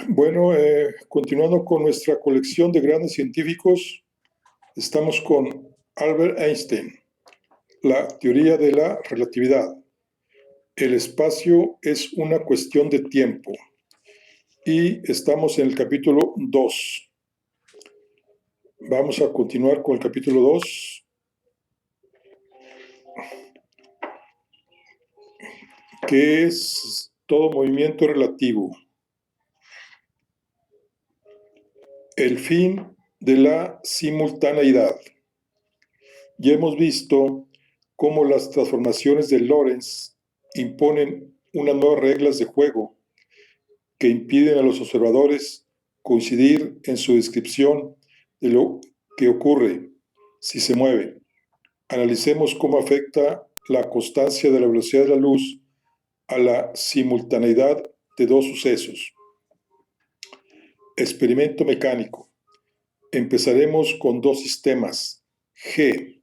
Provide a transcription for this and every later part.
Bueno, continuando con nuestra colección de grandes científicos, estamos con Albert Einstein, la teoría de la relatividad. El espacio es una cuestión de tiempo. Y estamos en el capítulo 2. Vamos a continuar con el capítulo 2, que es todo movimiento relativo. El fin de la simultaneidad. Ya hemos visto cómo las transformaciones de Lorentz imponen unas nuevas reglas de juego que impiden a los observadores coincidir en su descripción de lo que ocurre si se mueve. Analicemos cómo afecta la constancia de la velocidad de la luz a la simultaneidad de dos sucesos. Experimento mecánico. Empezaremos con dos sistemas G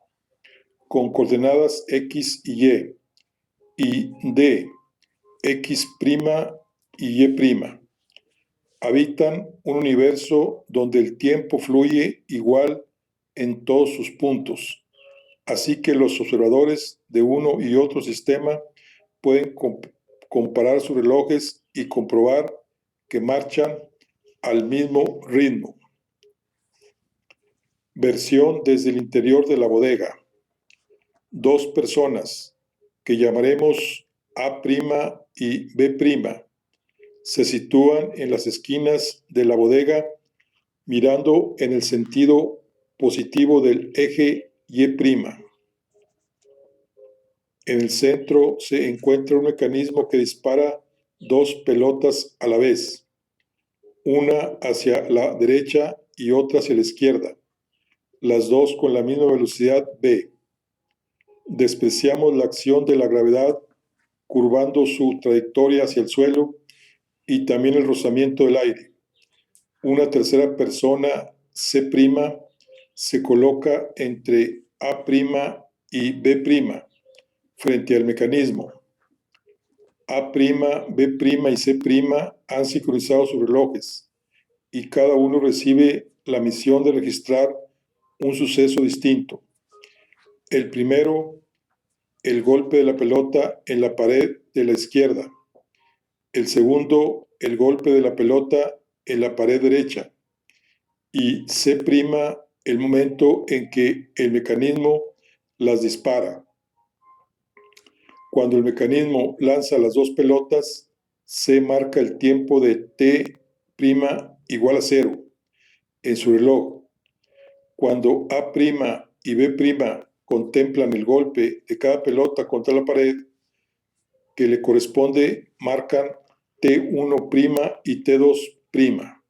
con coordenadas X y D, X' y Y'. Habitan un universo donde el tiempo fluye igual en todos sus puntos, así que los observadores de uno y otro sistema pueden comparar sus relojes y comprobar que marchan al mismo ritmo. Versión desde el interior de la bodega. Dos personas, que llamaremos A' y B', se sitúan en las esquinas de la bodega mirando en el sentido positivo del eje Y'. En el centro se encuentra un mecanismo que dispara dos pelotas a la vez, una hacia la derecha y otra hacia la izquierda, las dos con la misma velocidad v. Despreciamos la acción de la gravedad curvando su trayectoria hacia el suelo y también el rozamiento del aire. Una tercera persona, C', se coloca entre A' y B' frente al mecanismo. A', B' y C' han sincronizado sus relojes y cada uno recibe la misión de registrar un suceso distinto. El primero, el golpe de la pelota en la pared de la izquierda. El segundo, el golpe de la pelota en la pared derecha. Y C', el momento en que el mecanismo las dispara. Cuando el mecanismo lanza las dos pelotas, C marca el tiempo de T' igual a 0 en su reloj. Cuando A' y B' contemplan el golpe de cada pelota contra la pared que le corresponde, marcan T1' y T2'.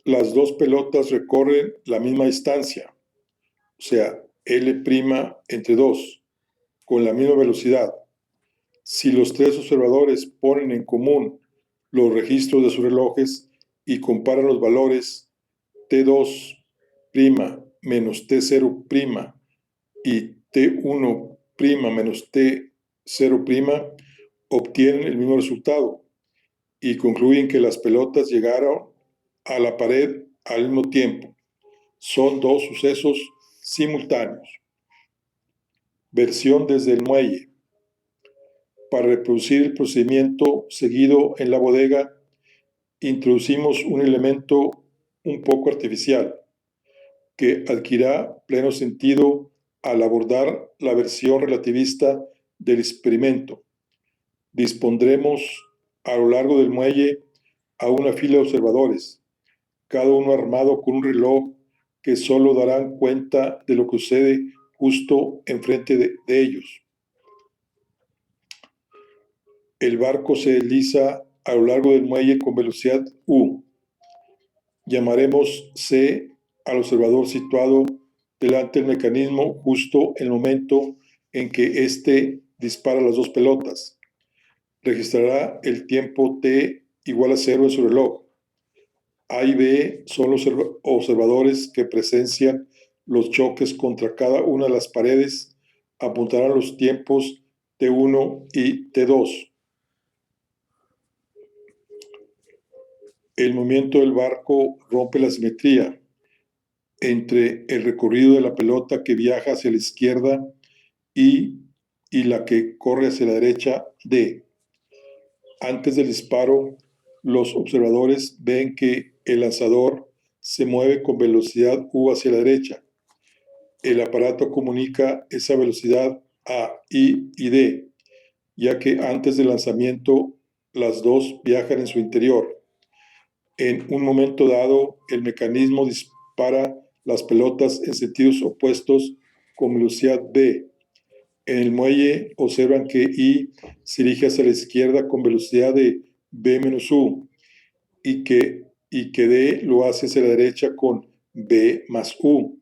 Las dos pelotas recorren la misma distancia, o sea, L' entre 2, con la misma velocidad. Si los tres observadores ponen en común los registros de sus relojes y comparan los valores T2' menos T0' y T1' menos T0', obtienen el mismo resultado y concluyen que las pelotas llegaron a la pared al mismo tiempo. Son dos sucesos simultáneos. Versión desde el muelle. Para reproducir el procedimiento seguido en la bodega, introducimos un elemento un poco artificial, que adquirirá pleno sentido al abordar la versión relativista del experimento. Dispondremos a lo largo del muelle a una fila de observadores, cada uno armado con un reloj que solo darán cuenta de lo que sucede justo enfrente de ellos. El barco se desliza a lo largo del muelle con velocidad U. Llamaremos C al observador situado delante del mecanismo justo en el momento en que éste dispara las dos pelotas. Registrará el tiempo T igual a 0 en su reloj. A y B son los observadores que presencian los choques contra cada una de las paredes. Apuntarán los tiempos T1 y T2. El movimiento del barco rompe la simetría entre el recorrido de la pelota que viaja hacia la izquierda y la que corre hacia la derecha D. Antes del disparo, los observadores ven que el lanzador se mueve con velocidad U hacia la derecha. El aparato comunica esa velocidad a I y D, ya que antes del lanzamiento las dos viajan en su interior. En un momento dado, el mecanismo dispara las pelotas en sentidos opuestos con velocidad B. En el muelle observan que I se dirige hacia la izquierda con velocidad de B menos U y que D lo hace hacia la derecha con B más U.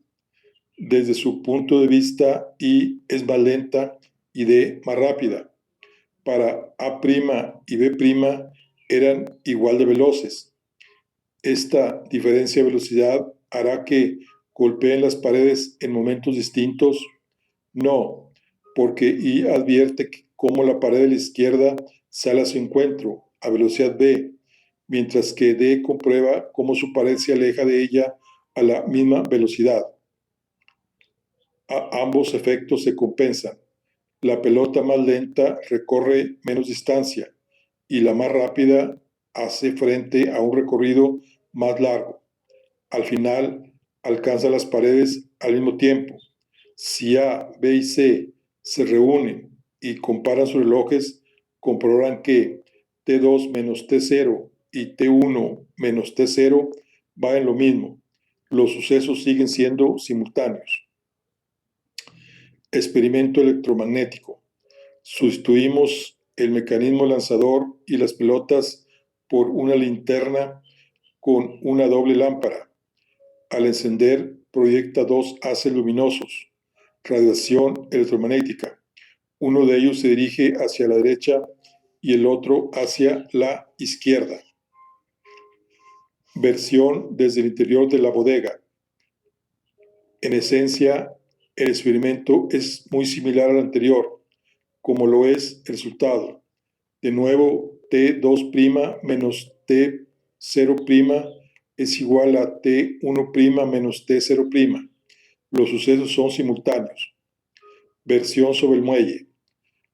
Desde su punto de vista, I es más lenta y D más rápida. Para A' y B' eran igual de veloces. Esta diferencia de velocidad hará que golpeen las paredes en momentos distintos. No, porque I advierte cómo la pared de la izquierda sale a su encuentro a velocidad B, mientras que D comprueba cómo su pared se aleja de ella a la misma velocidad. Ambos efectos se compensan. La pelota más lenta recorre menos distancia y la más rápida hace frente a un recorrido más largo. Al final, alcanza las paredes al mismo tiempo. Si A, B y C se reúnen y comparan sus relojes, comprobarán que T2 menos T0 y T1 menos T0 valen lo mismo. Los sucesos siguen siendo simultáneos. Experimento electromagnético. Sustituimos el mecanismo lanzador y las pelotas por una linterna con una doble lámpara. Al encender, proyecta dos haces luminosos, radiación electromagnética. Uno de ellos se dirige hacia la derecha y el otro hacia la izquierda. Versión desde el interior de la bodega. En esencia, el experimento es muy similar al anterior, como lo es el resultado. De nuevo, T2' menos T0' es igual a T1' menos T0'. Los sucesos son simultáneos. Versión sobre el muelle.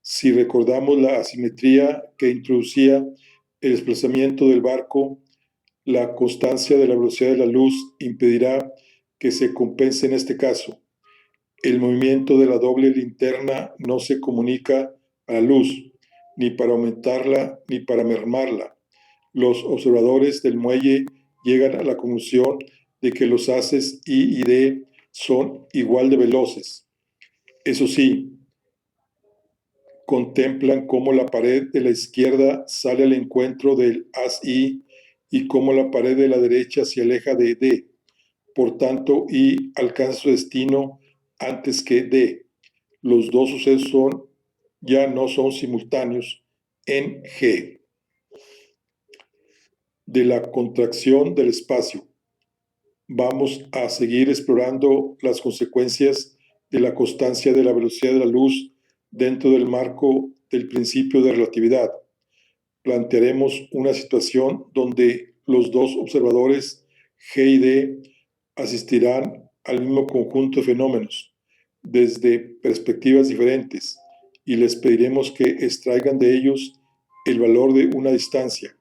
Si recordamos la asimetría que introducía el desplazamiento del barco, la constancia de la velocidad de la luz impedirá que se compense en este caso. El movimiento de la doble linterna no se comunica a la luz, ni para aumentarla ni para mermarla. Los observadores del muelle llegan a la conclusión de que los haces I y D son igual de veloces. Eso sí, contemplan cómo la pared de la izquierda sale al encuentro del haz I y cómo la pared de la derecha se aleja de D. Por tanto, I alcanza su destino antes que D. Los dos sucesos ya no son simultáneos en G. De la contracción del espacio. Vamos a seguir explorando las consecuencias de la constancia de la velocidad de la luz dentro del marco del principio de relatividad. Plantearemos una situación donde los dos observadores G y D asistirán al mismo conjunto de fenómenos desde perspectivas diferentes y les pediremos que extraigan de ellos el valor de una distancia.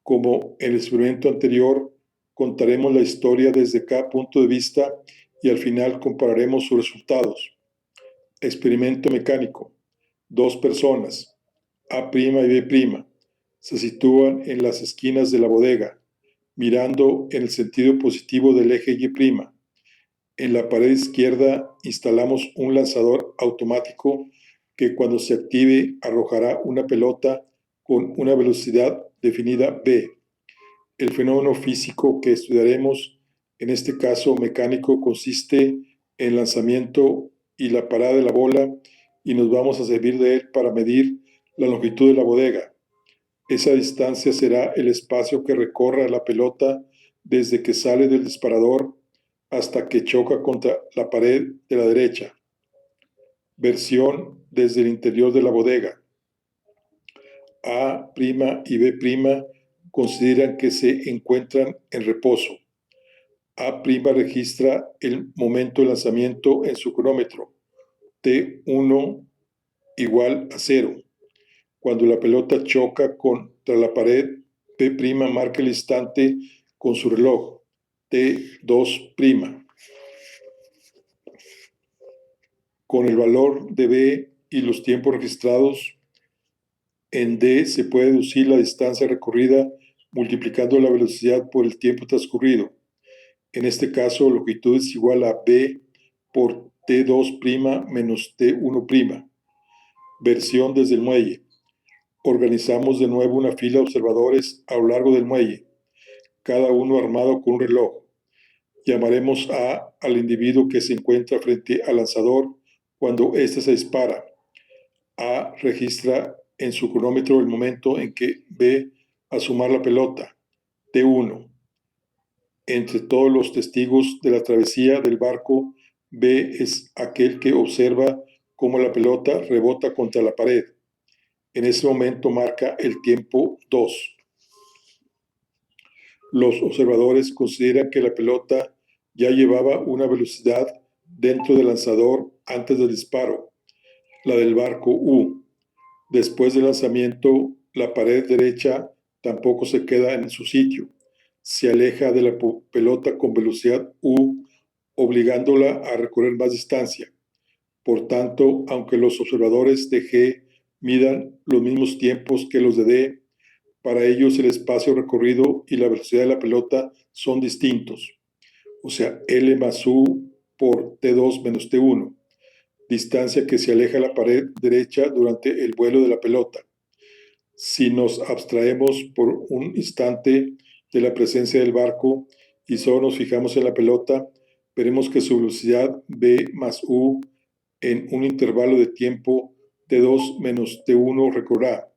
Como en el experimento anterior, contaremos la historia desde cada punto de vista y al final compararemos sus resultados. Experimento mecánico. Dos personas, A' y B', se sitúan en las esquinas de la bodega, mirando en el sentido positivo del eje Y'. En la pared izquierda instalamos un lanzador automático que cuando se active arrojará una pelota con una velocidad definida B. El fenómeno físico que estudiaremos, en este caso mecánico, consiste en lanzamiento y la parada de la bola, y nos vamos a servir de él para medir la longitud de la bodega. Esa distancia será el espacio que recorra la pelota desde que sale del disparador hasta que choca contra la pared de la derecha. Versión desde el interior de la bodega. A' y B' consideran que se encuentran en reposo. A' registra el momento de lanzamiento en su cronómetro, T1 igual a 0. Cuando la pelota choca contra la pared, P' marca el instante con su reloj, T2'. Con el valor de B y los tiempos registrados en D se puede deducir la distancia recorrida multiplicando la velocidad por el tiempo transcurrido. En este caso, longitud es igual a B por T2' menos T1'. Versión desde el muelle. Organizamos de nuevo una fila de observadores a lo largo del muelle, cada uno armado con un reloj. Llamaremos A al individuo que se encuentra frente al lanzador cuando éste se dispara. A registra en su cronómetro el momento en que B asumar la pelota, T1. Entre todos los testigos de la travesía del barco, B es aquel que observa cómo la pelota rebota contra la pared. En ese momento marca el tiempo 2. Los observadores consideran que la pelota ya llevaba una velocidad dentro del lanzador antes del disparo, la del barco U. Después del lanzamiento, la pared derecha tampoco se queda en su sitio. Se aleja de la pelota con velocidad U, obligándola a recorrer más distancia. Por tanto, aunque los observadores de G midan los mismos tiempos que los de D, para ellos el espacio recorrido y la velocidad de la pelota son distintos. O sea, L más U por T2 menos T1, distancia que se aleja de la pared derecha durante el vuelo de la pelota. Si nos abstraemos por un instante de la presencia del barco y solo nos fijamos en la pelota, veremos que su velocidad B más U en un intervalo de tiempo T2 menos T1 recorrerá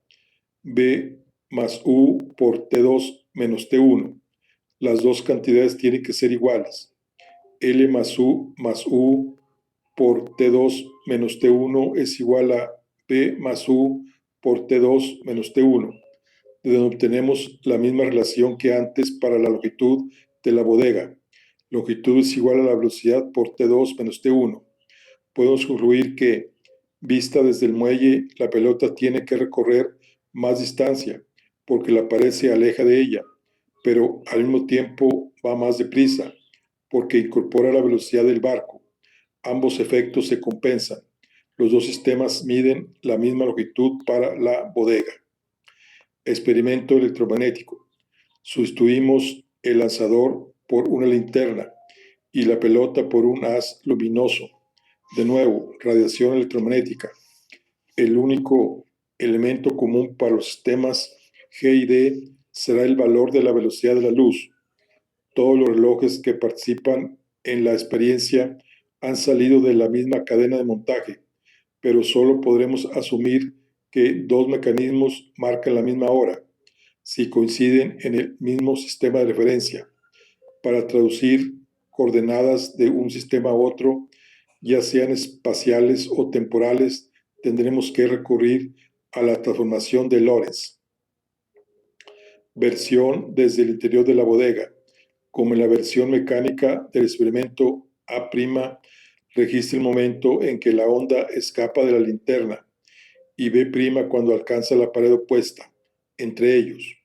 B más U por T2 menos T1. Las dos cantidades tienen que ser iguales. L más U por T2 menos T1 es igual a B más U por T2 menos T1, de donde obtenemos la misma relación que antes para la longitud de la bodega. Longitud es igual a la velocidad por T2 menos T1. Podemos concluir que, vista desde el muelle, la pelota tiene que recorrer más distancia, porque la pared se aleja de ella, pero al mismo tiempo va más deprisa, porque incorpora la velocidad del barco. Ambos efectos se compensan. Los dos sistemas miden la misma longitud para la bodega. Experimento electromagnético. Sustituimos el lanzador por una linterna y la pelota por un haz luminoso. De nuevo, radiación electromagnética. El único elemento común para los sistemas G y D será el valor de la velocidad de la luz. Todos los relojes que participan en la experiencia han salido de la misma cadena de montaje, pero solo podremos asumir que dos mecanismos marcan la misma hora, si coinciden en el mismo sistema de referencia. Para traducir coordenadas de un sistema a otro, ya sean espaciales o temporales, tendremos que recurrir a la transformación de Lorentz. Versión desde el interior de la bodega. Como en la versión mecánica del experimento A', registra el momento en que la onda escapa de la linterna y B' cuando alcanza la pared opuesta, entre ellos.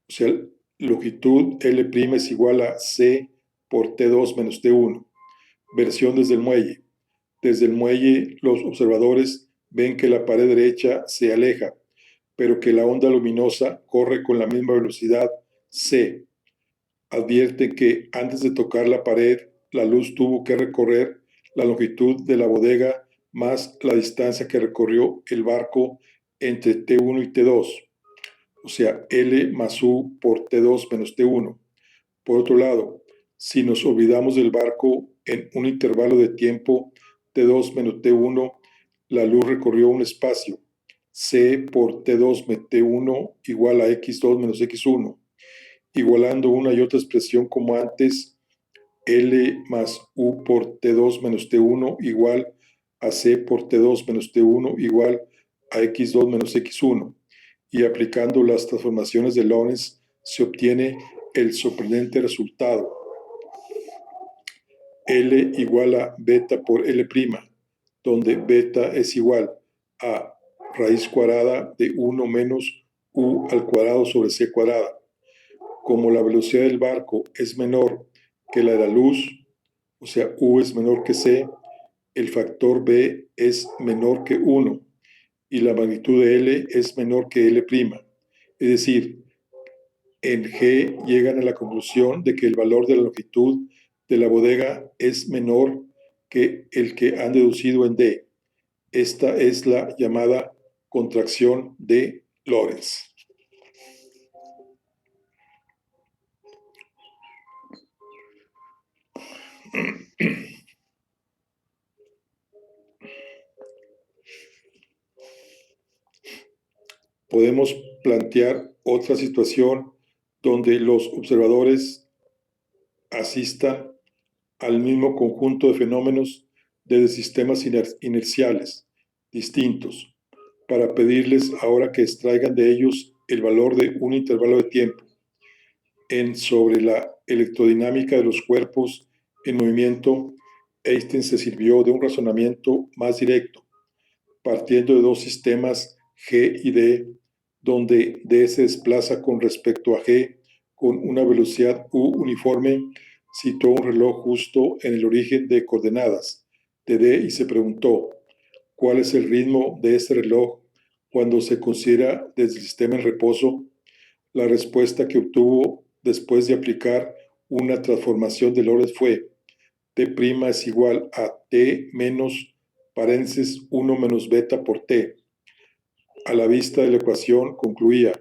O sea, longitud L' es igual a C por T2 menos T1. Versión desde el muelle. Desde el muelle, los observadores ven que la pared derecha se aleja, pero que la onda luminosa corre con la misma velocidad C. Advierten que antes de tocar la pared, la luz tuvo que recorrer la longitud de la bodega más la distancia que recorrió el barco entre T1 y T2. o sea, L más U por T2 menos T1. Por otro lado, si nos olvidamos del barco en un intervalo de tiempo T2 menos T1, la luz recorrió un espacio, C por T2 menos T1 igual a X2 menos X1, igualando una y otra expresión como antes, L más U por T2 menos T1 igual a C por T2 menos T1 igual a X2 menos X1. Y aplicando las transformaciones de Lorentz se obtiene el sorprendente resultado. L igual a beta por L', donde beta es igual a raíz cuadrada de 1 menos U al cuadrado sobre C cuadrada. Como la velocidad del barco es menor que la de la luz, o sea, U es menor que C, el factor B es menor que 1 y la magnitud de L es menor que L'. Es decir, en G llegan a la conclusión de que el valor de la longitud de la bodega es menor que el que han deducido en D. Esta es la llamada contracción de Lorentz. Podemos plantear otra situación donde los observadores asistan al mismo conjunto de fenómenos desde sistemas inerciales distintos, para pedirles ahora que extraigan de ellos el valor de un intervalo de tiempo. Sobre la electrodinámica de los cuerpos en movimiento, Einstein se sirvió de un razonamiento más directo, partiendo de dos sistemas G y D, donde D se desplaza con respecto a G con una velocidad U uniforme. Citó un reloj justo en el origen de coordenadas de D y se preguntó, ¿cuál es el ritmo de este reloj cuando se considera desde el sistema en reposo? La respuesta que obtuvo después de aplicar una transformación de Lorentz fue T' es igual a T menos paréntesis 1 menos beta por T. A la vista de la ecuación concluía,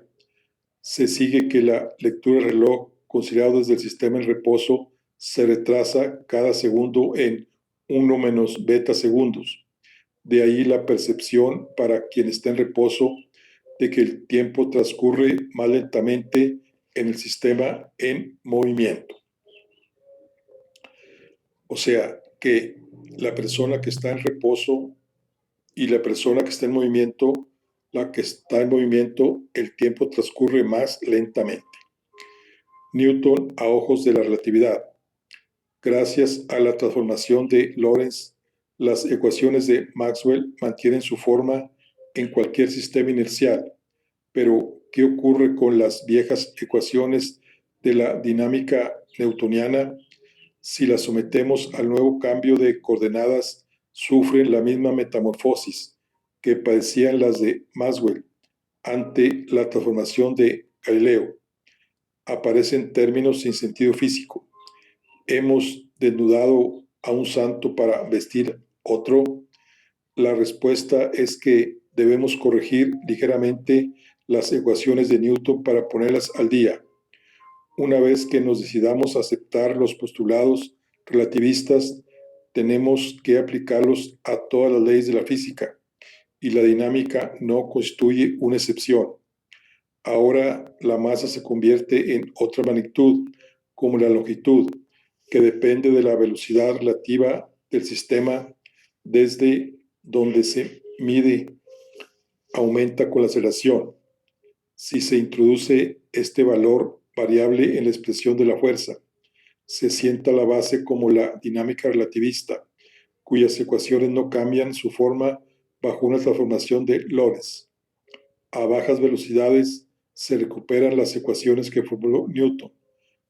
se sigue que la lectura del reloj considerado desde el sistema en reposo se retrasa cada segundo en 1 menos beta segundos. De ahí la percepción para quien está en reposo de que el tiempo transcurre más lentamente en el sistema en movimiento. O sea, que la persona que está en reposo y la persona que está en movimiento, la que está en movimiento, el tiempo transcurre más lentamente. Newton a ojos de la relatividad. Gracias a la transformación de Lorentz, las ecuaciones de Maxwell mantienen su forma en cualquier sistema inercial. Pero, ¿qué ocurre con las viejas ecuaciones de la dinámica newtoniana? Si las sometemos al nuevo cambio de coordenadas, sufren la misma metamorfosis que padecían las de Maxwell ante la transformación de Galileo. Aparecen términos sin sentido físico. ¿Hemos desnudado a un santo para vestir otro? La respuesta es que debemos corregir ligeramente las ecuaciones de Newton para ponerlas al día. Una vez que nos decidamos a aceptar los postulados relativistas, tenemos que aplicarlos a todas las leyes de la física, y la dinámica no constituye una excepción. Ahora la masa se convierte en otra magnitud, como la longitud, que depende de la velocidad relativa del sistema desde donde se mide, aumenta con la aceleración. Si se introduce este valor variable en la expresión de la fuerza, se sienta la base como la dinámica relativista, cuyas ecuaciones no cambian su forma bajo una transformación de Lorentz. A bajas velocidades se recuperan las ecuaciones que formuló Newton,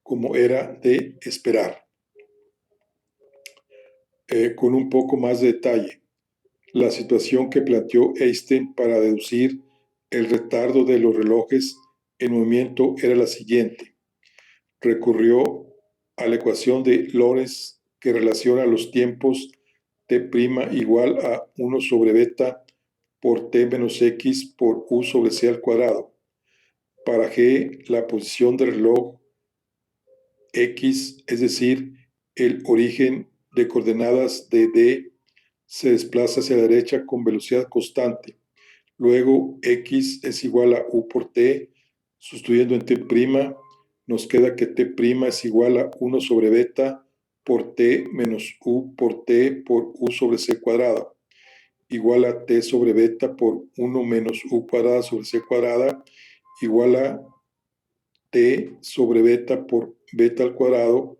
como era de esperar. Con un poco más de detalle, la situación que planteó Einstein para deducir el retardo de los relojes en movimiento era la siguiente. Recurrió a la ecuación de Lorentz que relaciona los tiempos T' igual a 1 sobre beta por T menos X por U sobre C al cuadrado. Para G, la posición del reloj X, es decir, el origen de coordenadas de D, se desplaza hacia la derecha con velocidad constante. Luego X es igual a U por T, sustituyendo en T', nos queda que T' es igual a 1 sobre beta por T menos U por T por U sobre C cuadrada, igual a T sobre beta por 1 menos U cuadrada sobre C cuadrada, igual a T sobre beta por beta al cuadrado,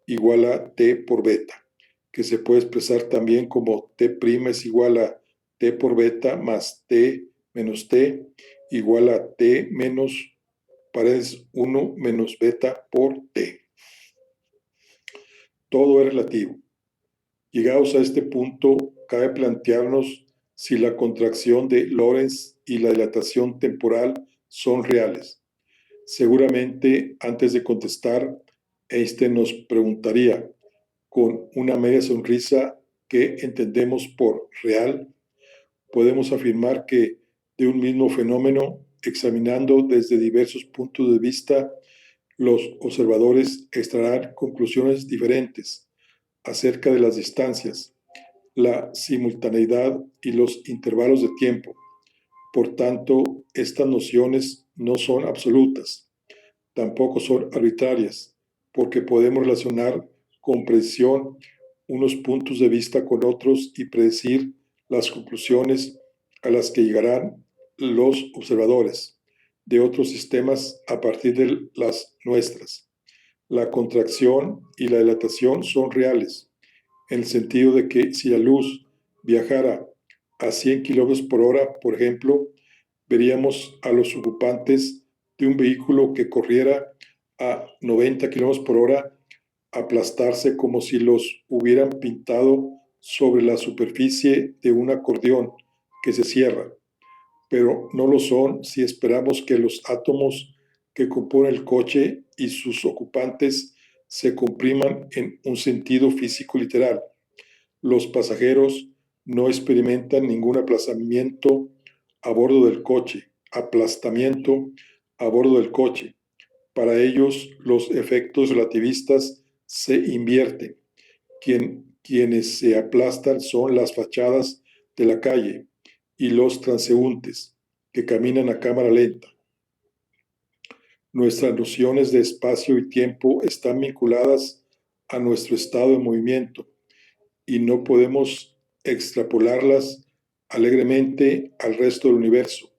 igual a T por beta, que se puede expresar también como T' es igual a T por beta más T menos T, igual a T menos paréntesis 1 menos beta por T. Todo es relativo. Llegados a este punto, cabe plantearnos si la contracción de Lorentz y la dilatación temporal son reales. Seguramente, antes de contestar, Einstein nos preguntaría, con una media sonrisa, ¿qué entendemos por real? Podemos afirmar que de un mismo fenómeno, examinando desde diversos puntos de vista, los observadores extraerán conclusiones diferentes acerca de las distancias, la simultaneidad y los intervalos de tiempo. Por tanto, estas nociones no son absolutas, tampoco son arbitrarias, porque podemos relacionar con precisión unos puntos de vista con otros y predecir las conclusiones a las que llegarán los observadores de otros sistemas a partir de las nuestras. La contracción y la dilatación son reales, en el sentido de que si la luz viajara a 100 km por hora, por ejemplo, veríamos a los ocupantes de un vehículo que corriera a 90 km por hora aplastarse como si los hubieran pintado sobre la superficie de un acordeón que se cierra, pero no lo son si esperamos que los átomos que componen el coche y sus ocupantes se compriman en un sentido físico literal. Los pasajeros no experimentan ningún aplastamiento a bordo del coche, Para ellos, los efectos relativistas se invierten. Quienes se aplastan son las fachadas de la calle y los transeúntes que caminan a cámara lenta. Nuestras nociones de espacio y tiempo están vinculadas a nuestro estado de movimiento y no podemos extrapolarlas alegremente al resto del universo.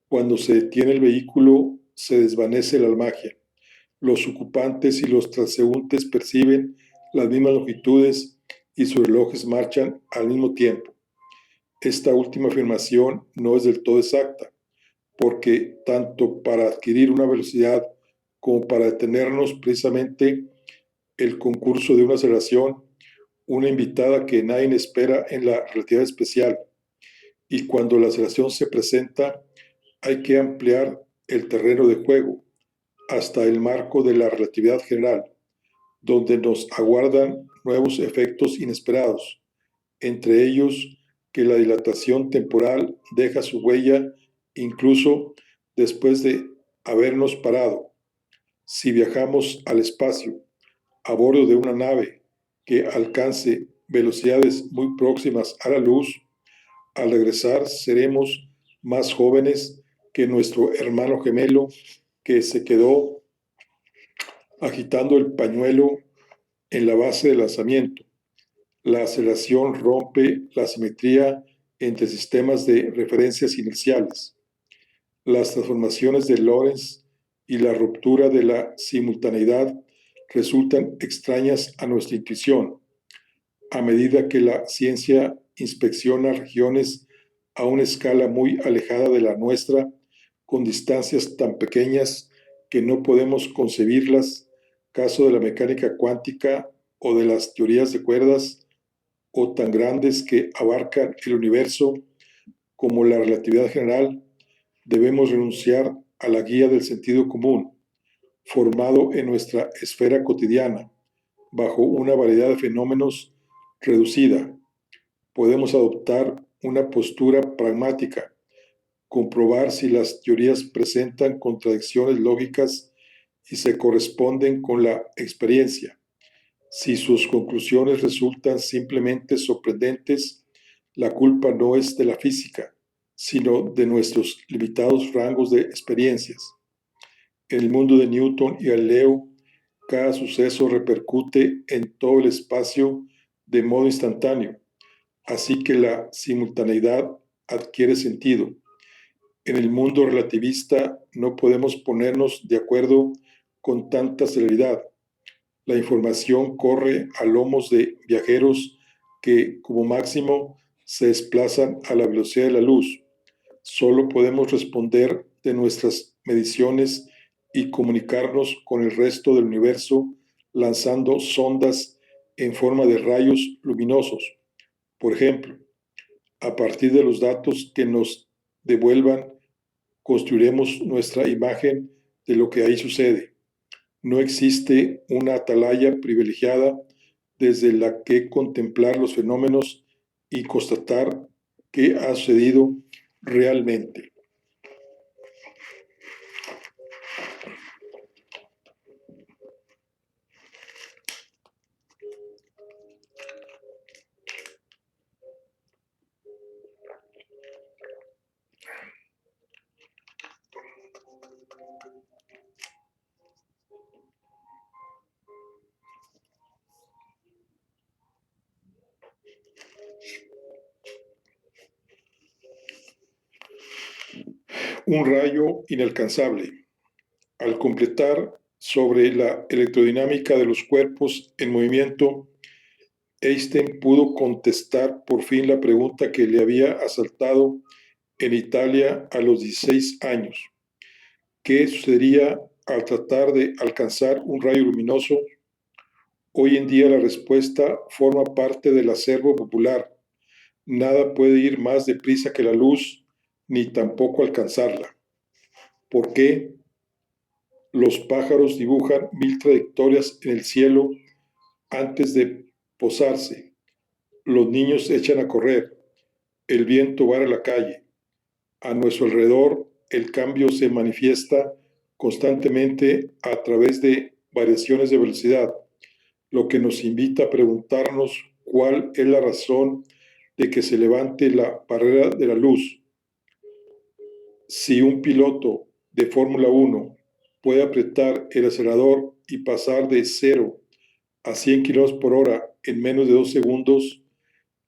Cuando se detiene el vehículo, se desvanece la magia. Los ocupantes y los transeúntes perciben las mismas longitudes y sus relojes marchan al mismo tiempo. Esta última afirmación no es del todo exacta, porque tanto para adquirir una velocidad como para detenernos, precisamente el concurso de una aceleración, una invitada que nadie espera en la relatividad especial. Y cuando la aceleración se presenta, hay que ampliar el terreno de juego hasta el marco de la relatividad general, donde nos aguardan nuevos efectos inesperados, entre ellos que la dilatación temporal deja su huella incluso después de habernos parado. Si viajamos al espacio a bordo de una nave que alcance velocidades muy próximas a la luz, al regresar seremos más jóvenes que nuestro hermano gemelo que se quedó agitando el pañuelo en la base del lanzamiento. La aceleración rompe la simetría entre sistemas de referencias inerciales. Las transformaciones de Lorentz y la ruptura de la simultaneidad resultan extrañas a nuestra intuición, a medida que la ciencia inspecciona regiones a una escala muy alejada de la nuestra, con distancias tan pequeñas que no podemos concebirlas, caso de la mecánica cuántica o de las teorías de cuerdas, o tan grandes que abarcan el universo como la relatividad general, debemos renunciar a la guía del sentido común, formado en nuestra esfera cotidiana, bajo una variedad de fenómenos reducida. Podemos adoptar una postura pragmática, comprobar si las teorías presentan contradicciones lógicas y se corresponden con la experiencia. Si sus conclusiones resultan simplemente sorprendentes, la culpa no es de la física, sino de nuestros limitados rangos de experiencias. En el mundo de Newton y Galileo, cada suceso repercute en todo el espacio de modo instantáneo, así que la simultaneidad adquiere sentido. En el mundo relativista no podemos ponernos de acuerdo con tanta celeridad. La información corre a lomos de viajeros que, como máximo, se desplazan a la velocidad de la luz. Solo podemos responder de nuestras mediciones y comunicarnos con el resto del universo lanzando sondas en forma de rayos luminosos. Por ejemplo, a partir de los datos que nos devuelvan, construiremos nuestra imagen de lo que ahí sucede. No existe una atalaya privilegiada desde la que contemplar los fenómenos y constatar qué ha sucedido realmente. Un rayo inalcanzable. Al completar sobre la electrodinámica de los cuerpos en movimiento, Einstein pudo contestar por fin la pregunta que le había asaltado en Italia a los 16 años. ¿Qué sucedería al tratar de alcanzar un rayo luminoso? Hoy en día la respuesta forma parte del acervo popular. Nada puede ir más deprisa que la luz, ni tampoco alcanzarla. ¿Por qué? Los pájaros dibujan 1000 trayectorias en el cielo antes de posarse. Los niños echan a correr. El viento barre la calle. A nuestro alrededor, el cambio se manifiesta constantemente a través de variaciones de velocidad, lo que nos invita a preguntarnos cuál es la razón de que se levante la barrera de la luz. Si un piloto de Fórmula 1 puede apretar el acelerador y pasar de 0 a 100 km por hora en menos de 2 segundos,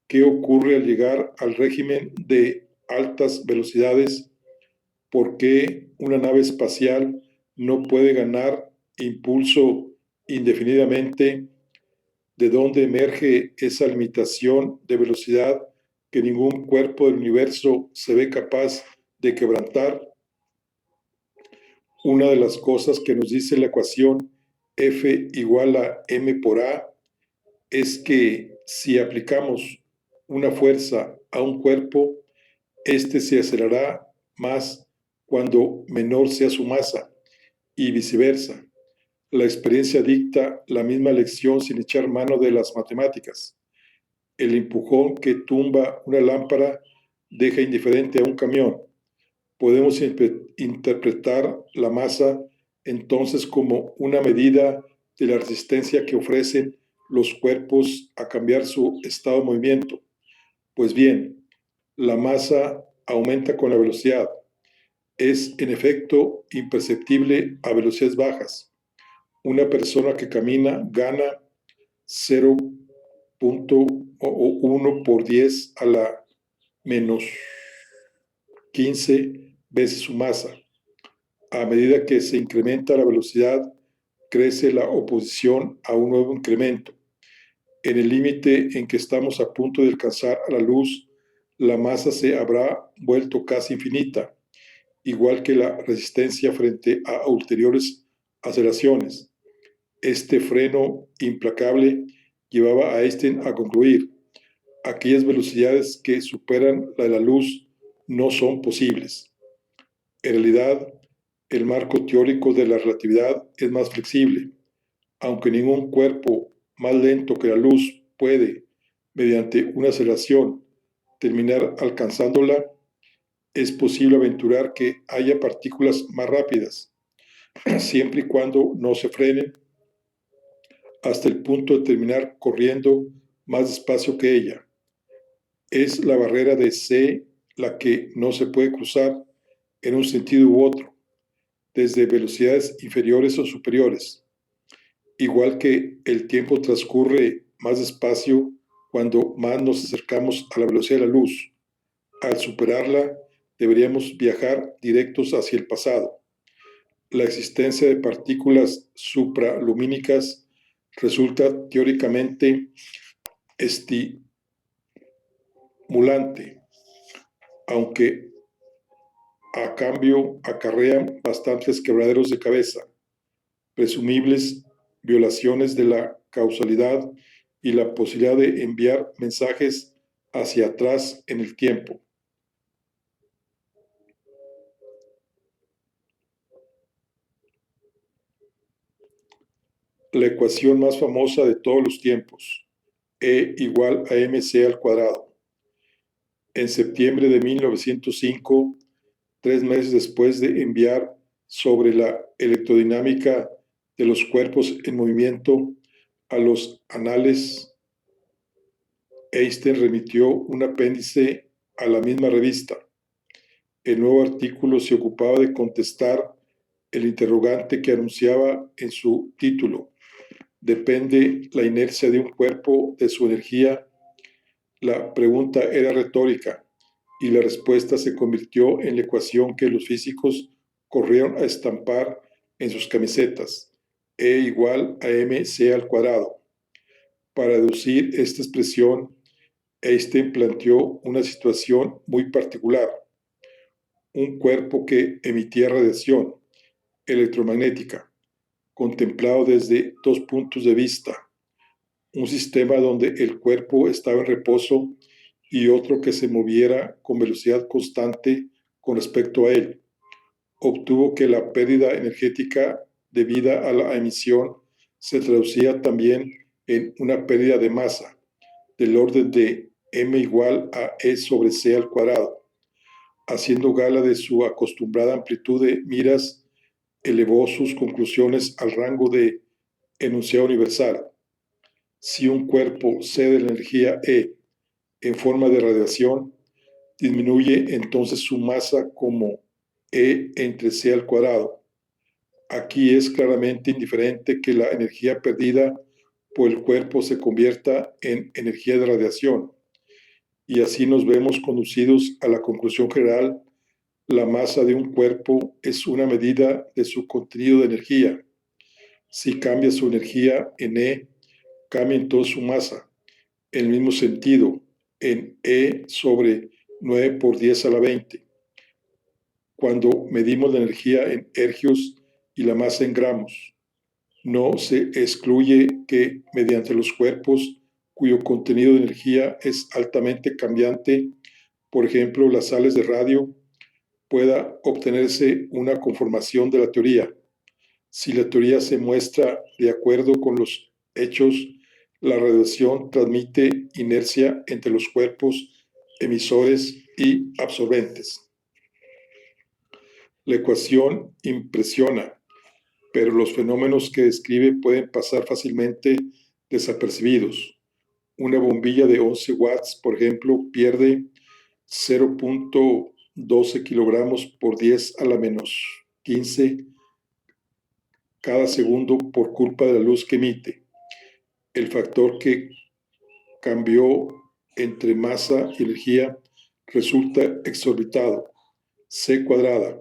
¿qué ocurre al llegar al régimen de altas velocidades? ¿Por qué una nave espacial no puede ganar impulso indefinidamente? ¿De dónde emerge esa limitación de velocidad que ningún cuerpo del universo se ve capaz de quebrantar? Una de las cosas que nos dice la ecuación F igual a m por a es que si aplicamos una fuerza a un cuerpo, éste se acelerará más cuando menor sea su masa y viceversa. La experiencia dicta la misma lección sin echar mano de las matemáticas. El empujón que tumba una lámpara deja indiferente a un camión. Podemos interpretar la masa entonces como una medida de la resistencia que ofrecen los cuerpos a cambiar su estado de movimiento. Pues bien, la masa aumenta con la velocidad. Es en efecto imperceptible a velocidades bajas. Una persona que camina gana 0.1 por 10 a la menos 15 veces su masa. A medida que se incrementa la velocidad, crece la oposición a un nuevo incremento. En el límite en que estamos a punto de alcanzar a la luz, la masa se habrá vuelto casi infinita, igual que la resistencia frente a ulteriores aceleraciones. Este freno implacable llevaba a Einstein a concluir: aquellas velocidades que superan la de la luz no son posibles. En realidad, el marco teórico de la relatividad es más flexible. Aunque ningún cuerpo más lento que la luz puede, mediante una aceleración, terminar alcanzándola, es posible aventurar que haya partículas más rápidas, siempre y cuando no se frenen hasta el punto de terminar corriendo más despacio que ella. Es la barrera de C la que no se puede cruzar en un sentido u otro, desde velocidades inferiores o superiores, igual que el tiempo transcurre más despacio cuando más nos acercamos a la velocidad de la luz. Al superarla, deberíamos viajar directos hacia el pasado. La existencia de partículas supralumínicas resulta teóricamente estimulante, aunque a cambio acarrean bastantes quebraderos de cabeza, presumibles violaciones de la causalidad y la posibilidad de enviar mensajes hacia atrás en el tiempo. La ecuación más famosa de todos los tiempos, E igual a mc al cuadrado. En septiembre de 1905, 3 meses después de enviar sobre la electrodinámica de los cuerpos en movimiento a los anales, Einstein remitió un apéndice a la misma revista. El nuevo artículo se ocupaba de contestar el interrogante que anunciaba en su título: ¿depende la inercia de un cuerpo de su energía? La pregunta era retórica y la respuesta se convirtió en la ecuación que los físicos corrieron a estampar en sus camisetas: E igual a mc al cuadrado. Para deducir esta expresión, Einstein planteó una situación muy particular: un cuerpo que emitía radiación electromagnética, contemplado desde dos puntos de vista: un sistema donde el cuerpo estaba en reposo y otro que se moviera con velocidad constante con respecto a él. Obtuvo que la pérdida energética debida a la emisión se traducía también en una pérdida de masa del orden de m igual a e sobre c al cuadrado. Haciendo gala de su acostumbrada amplitud de miras, elevó sus conclusiones al rango de enunciado universal. Si un cuerpo cede la energía E en forma de radiación, disminuye entonces su masa como E entre C al cuadrado. Aquí es claramente indiferente que la energía perdida por el cuerpo se convierta en energía de radiación, y así nos vemos conducidos a la conclusión general: la masa de un cuerpo es una medida de su contenido de energía. Si cambia su energía en E, cambia entonces su masa. En el mismo sentido, en E sobre 9 por 10 a la 20. Cuando medimos la energía en ergios y la masa en gramos, no se excluye que mediante los cuerpos cuyo contenido de energía es altamente cambiante, por ejemplo las sales de radio, pueda obtenerse una conformación de la teoría. Si la teoría se muestra de acuerdo con los hechos, la radiación transmite inercia entre los cuerpos emisores y absorbentes. La ecuación impresiona, pero los fenómenos que describe pueden pasar fácilmente desapercibidos. Una bombilla de 11 watts, por ejemplo, pierde 0.12 kilogramos por 10 a la menos 15 cada segundo por culpa de la luz que emite. El factor que cambió entre masa y energía resulta exorbitado, C cuadrada.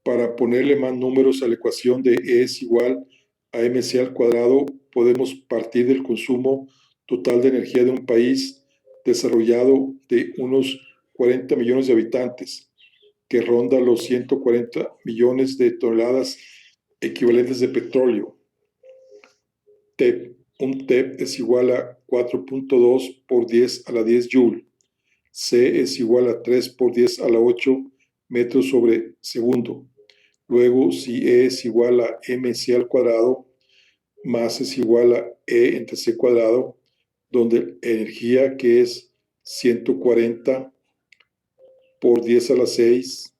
Para ponerle más números a la ecuación de E es igual a mc al cuadrado, podemos partir del consumo total de energía de un país desarrollado de unos 40 millones de habitantes, que ronda los 140 millones de toneladas equivalentes de petróleo. TEP. Un TEP es igual a 4.2 por 10 a la 10 joule. C es igual a 3 por 10 a la 8 metros sobre segundo. Luego, si E es igual a mc al cuadrado, más es igual a E entre c cuadrado, donde energía, que es 140 por 10 a la 6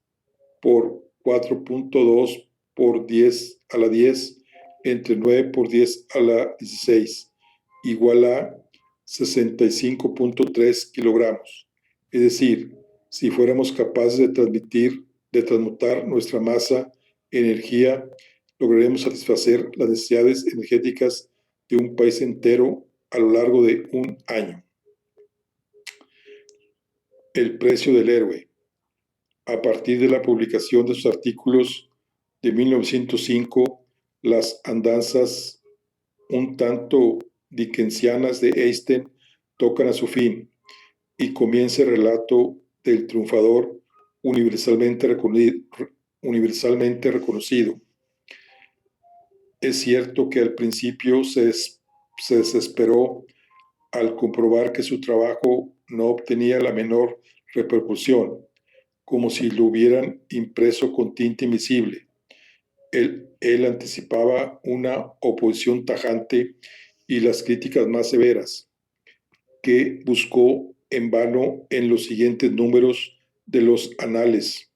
por 4.2 por 10 a la 10 entre 9 por 10 a la 16 igual a 65.3 kilogramos. Es decir, si fuéramos capaces de transmutar nuestra masa en energía, lograremos satisfacer las necesidades energéticas de un país entero a lo largo de un año. El precio del héroe. A partir de la publicación de sus artículos de 1905, las andanzas un tanto dickensianas de Einstein tocan a su fin y comienza el relato del triunfador universalmente reconocido. Es cierto que al principio se desesperó al comprobar que su trabajo no obtenía la menor repercusión, como si lo hubieran impreso con tinta invisible. Él anticipaba una oposición tajante y las críticas más severas, que buscó en vano en los siguientes números de los Anales.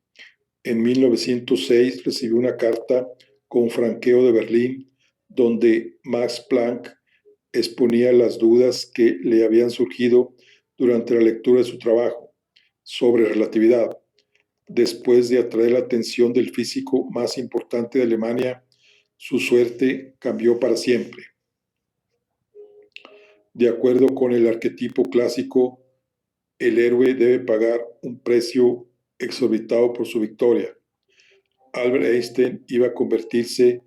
En 1906 recibió una carta con franqueo de Berlín, donde Max Planck exponía las dudas que le habían surgido durante la lectura de su trabajo sobre relatividad. Después de atraer la atención del físico más importante de Alemania, su suerte cambió para siempre. De acuerdo con el arquetipo clásico, el héroe debe pagar un precio exorbitado por su victoria. Albert Einstein iba a convertirse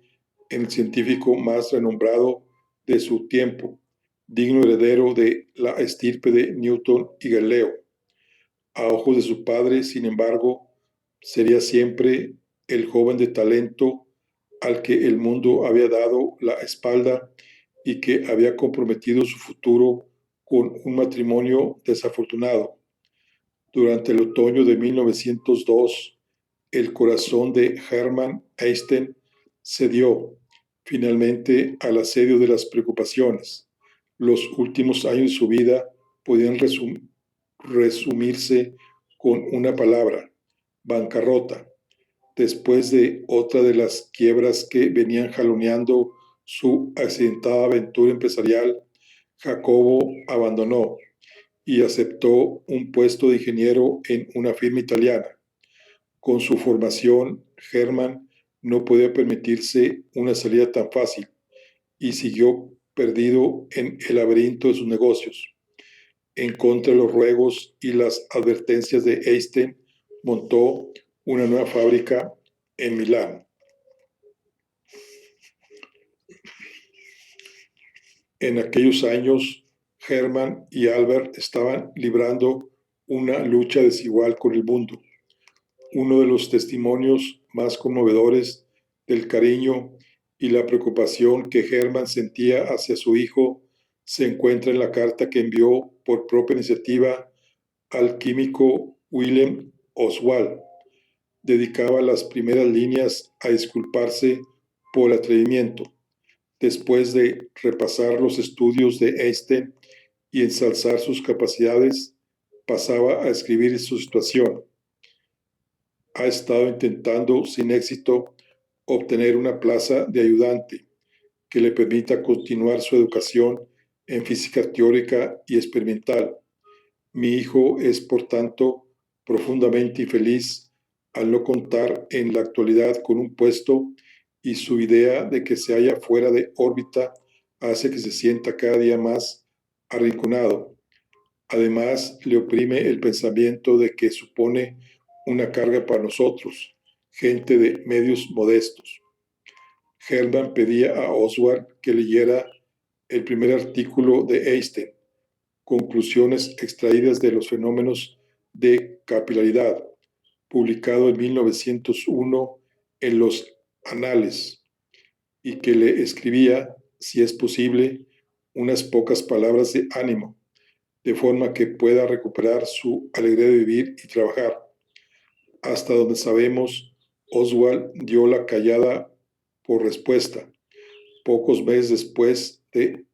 en el científico más renombrado de su tiempo, digno heredero de la estirpe de Newton y Galileo. A ojos de su padre, sin embargo, sería siempre el joven de talento al que el mundo había dado la espalda y que había comprometido su futuro con un matrimonio desafortunado. Durante el otoño de 1902, el corazón de Hermann Einstein cedió finalmente al asedio de las preocupaciones. Los últimos años de su vida podían resumirse con una palabra: bancarrota. Después de otra de las quiebras que venían jaloneando su accidentada aventura empresarial, Jacobo abandonó y aceptó un puesto de ingeniero en una firma italiana. Con su formación, Hermann no podía permitirse una salida tan fácil y siguió perdido en el laberinto de sus negocios. En contra de los ruegos y las advertencias de Einstein, montó una nueva fábrica en Milán. En aquellos años, Hermann y Albert estaban librando una lucha desigual con el mundo. Uno de los testimonios más conmovedores del cariño y la preocupación que Hermann sentía hacia su hijo se encuentra en la carta que envió por propia iniciativa al químico Wilhelm Oswald. Dedicaba las primeras líneas a disculparse por el atrevimiento. Después de repasar los estudios de Einstein y ensalzar sus capacidades, pasaba a escribir su situación. Ha estado intentando sin éxito obtener una plaza de ayudante que le permita continuar su educación en física teórica y experimental. Mi hijo es, por tanto, profundamente infeliz al no contar en la actualidad con un puesto, y su idea de que se halla fuera de órbita hace que se sienta cada día más arrinconado. Además, le oprime el pensamiento de que supone una carga para nosotros, gente de medios modestos. Hermann pedía a Oswald que leyera el primer artículo de Einstein, Conclusiones extraídas de los fenómenos de capilaridad, publicado en 1901 en los Anales, y que le escribía, si es posible, unas pocas palabras de ánimo, de forma que pueda recuperar su alegría de vivir y trabajar. Hasta donde sabemos, Oswald dio la callada por respuesta, pocos meses después de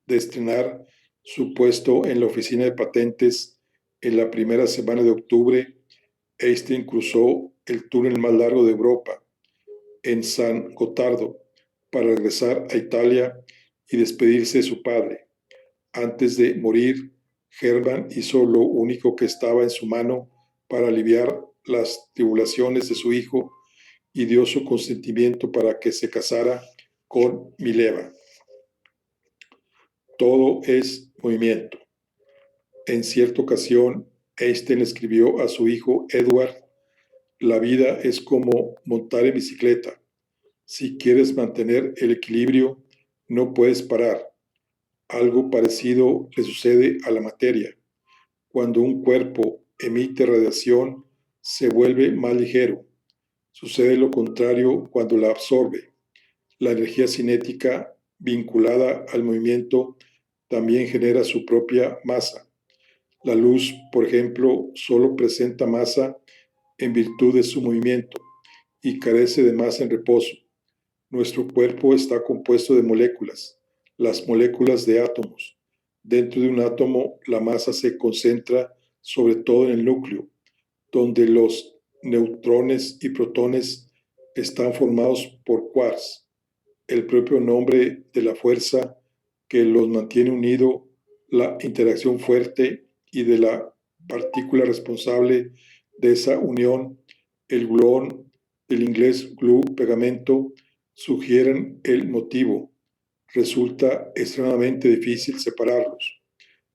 estrenar su puesto en la oficina de patentes en la primera semana de octubre Einstein cruzó el túnel más largo de Europa, en San Gotardo, para regresar a Italia y despedirse de su padre. Antes de morir, Hermann hizo lo único que estaba en su mano para aliviar las tribulaciones de su hijo y dio su consentimiento para que se casara con Mileva. Todo es movimiento. En cierta ocasión, Einstein escribió a su hijo Edward: la vida es como montar en bicicleta. Si quieres mantener el equilibrio, no puedes parar. Algo parecido le sucede a la materia. Cuando un cuerpo emite radiación, se vuelve más ligero. Sucede lo contrario cuando la absorbe. La energía cinética vinculada al movimiento también genera su propia masa. La luz, por ejemplo, solo presenta masa en virtud de su movimiento y carece de masa en reposo. Nuestro cuerpo está compuesto de moléculas, las moléculas de átomos. Dentro de un átomo, la masa se concentra sobre todo en el núcleo, donde los neutrones y protones están formados por quarks, el propio nombre de la fuerza que los mantiene unidos, la interacción fuerte y de la partícula responsable de esa unión, el gluón, del inglés glue, pegamento, sugieren el motivo. Resulta extremadamente difícil separarlos.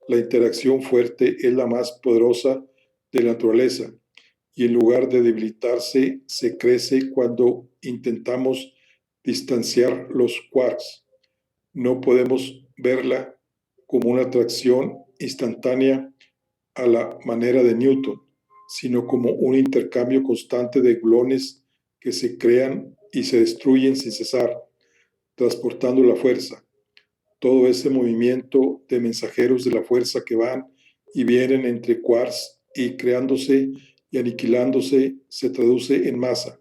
La interacción fuerte es la más poderosa de la naturaleza y en lugar de debilitarse, se crece cuando intentamos distanciar los quarks. No podemos verla como una atracción instantánea a la manera de Newton, sino como un intercambio constante de gluones que se crean y se destruyen sin cesar, transportando la fuerza. Todo ese movimiento de mensajeros de la fuerza que van y vienen entre quarks y creándose y aniquilándose se traduce en masa.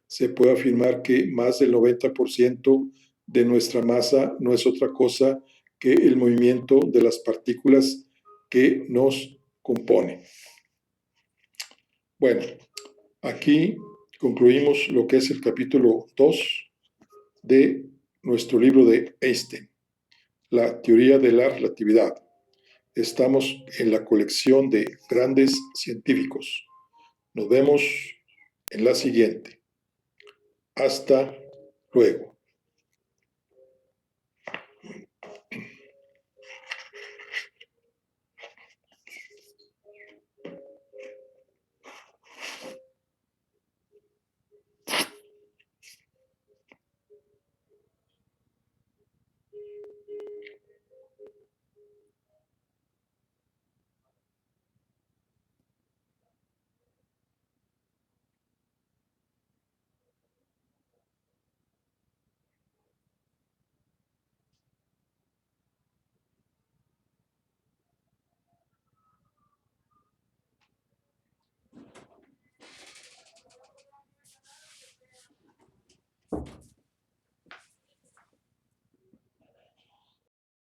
Se puede afirmar que más del 90% de nuestra masa no es otra cosa que el movimiento de las partículas que nos componen. Bueno, aquí concluimos lo que es el capítulo 2 de nuestro libro de Einstein, la teoría de la relatividad. Estamos en la colección de grandes científicos. Nos vemos en la siguiente. Hasta luego.